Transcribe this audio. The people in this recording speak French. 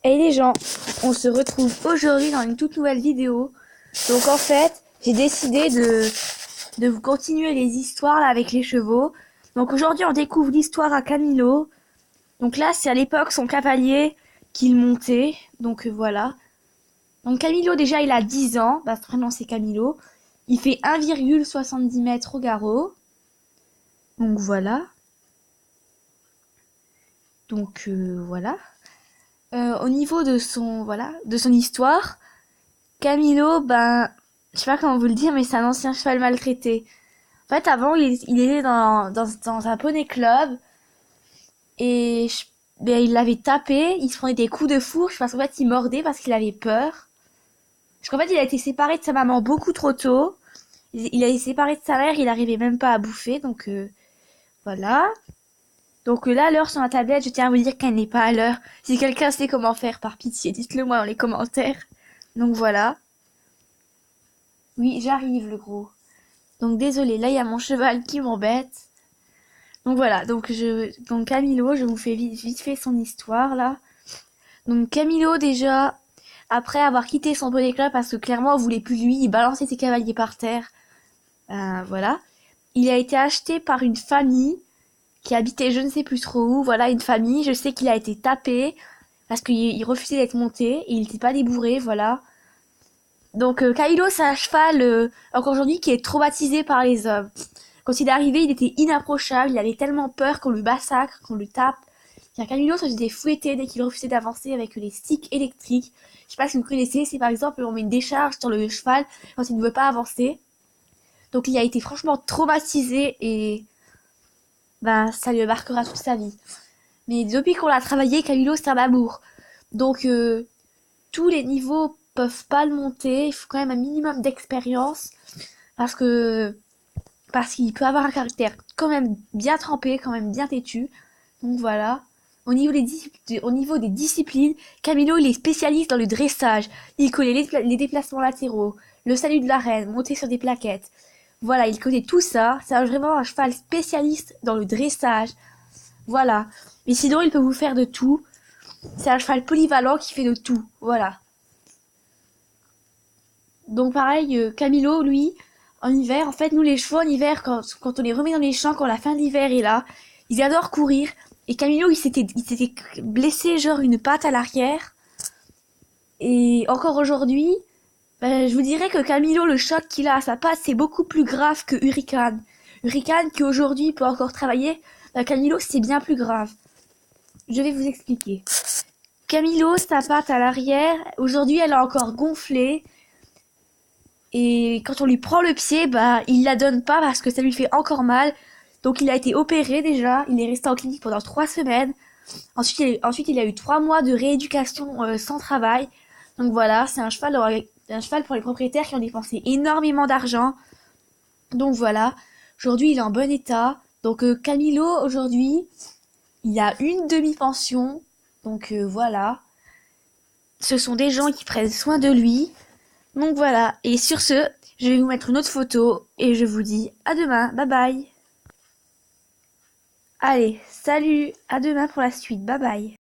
Hey les gens, on se retrouve aujourd'hui dans une toute nouvelle vidéo. Donc en fait, j'ai décidé de vous continuer les histoires là, avec les chevaux. Donc aujourd'hui, on découvre l'histoire à Camilo. Donc là, c'est à l'époque son cavalier qu'il montait. Donc voilà. Donc Camilo, déjà, il a 10 ans. Bah, son prénom, c'est Camilo. Il fait 1,70 mètres au garrot. Donc voilà. Donc voilà. Au niveau de son, voilà, de son histoire, Camilo, ben, je sais pas comment vous le dire, mais c'est un ancien cheval maltraité. En fait, avant, il était dans un poney club et ben, il l'avait tapé, il se prenait des coups de fourche parce qu'en fait, il mordait parce qu'il avait peur. Parce qu'en fait, il a été séparé de sa maman beaucoup trop tôt. Il a été séparé de sa mère, il arrivait même pas à bouffer, donc voilà. Donc là, l'heure sur la tablette, je tiens à vous dire qu'elle n'est pas à l'heure. Si quelqu'un sait comment faire, par pitié, dites-le moi dans les commentaires. Donc voilà. Oui, j'arrive, le gros. Donc désolé, là il y a mon cheval qui m'embête. Donc voilà, donc Camilo, je vous fais vite fait son histoire là. Donc Camilo déjà, après avoir quitté son poney club parce que clairement on voulait plus de lui, il balançait ses cavaliers par terre. Voilà. Il a été acheté par une famille qui habitait je ne sais plus trop où. Voilà, une famille. Je sais qu'il a été tapé parce qu'il refusait d'être monté et il n'était pas débourré. Voilà. Donc Camilo, c'est un cheval encore aujourd'hui qui est traumatisé par les hommes. Quand il est arrivé, il était inapprochable, il avait tellement peur qu'on le massacre, qu'on le tape. Camilo se faisait fouetter dès qu'il refusait d'avancer avec les sticks électriques. Je sais pas si vous connaissez, c'est par exemple on met une décharge sur le cheval quand il ne veut pas avancer. Donc il a été franchement traumatisé et ben ça lui marquera toute sa vie. Mais depuis qu'on l'a travaillé, Camilo c'est un amour. Donc tous les niveaux peuvent pas le monter, il faut quand même un minimum d'expérience parce que parce qu'il peut avoir un caractère quand même bien trempé, quand même bien têtu. Donc voilà. Au niveau des disciplines, Camilo il est spécialiste dans le dressage. Il connaît les déplacements latéraux, le salut de l'arène, monter sur des plaquettes. Voilà, il connaît tout ça. C'est vraiment un cheval spécialiste dans le dressage. Voilà. Mais sinon, il peut vous faire de tout. C'est un cheval polyvalent qui fait de tout. Voilà. Donc pareil, Camilo, lui, en hiver, en fait, nous les chevaux en hiver, quand on les remet dans les champs, quand la fin de l'hiver est là, ils adorent courir. Et Camilo, il s'était blessé genre une patte à l'arrière. Et encore aujourd'hui, ben, je vous dirais que Camilo, le choc qu'il a à sa patte, c'est beaucoup plus grave que Hurricane. Hurricane, qui aujourd'hui peut encore travailler, ben, Camilo, c'est bien plus grave. Je vais vous expliquer. Camilo, sa patte à l'arrière, aujourd'hui, elle a encore gonflé. Et quand on lui prend le pied, bah, il la donne pas parce que ça lui fait encore mal. Donc il a été opéré déjà, il est resté en clinique pendant 3 semaines. Ensuite, il a eu 3 mois de rééducation sans travail. Donc voilà, c'est un cheval pour les propriétaires qui ont dépensé énormément d'argent. Donc voilà, aujourd'hui il est en bon état. Donc Camilo, aujourd'hui, il a une demi-pension. Donc voilà, ce sont des gens qui prennent soin de lui. Donc voilà, et sur ce, je vais vous mettre une autre photo et je vous dis à demain, bye bye. Allez, salut, à demain pour la suite, bye bye.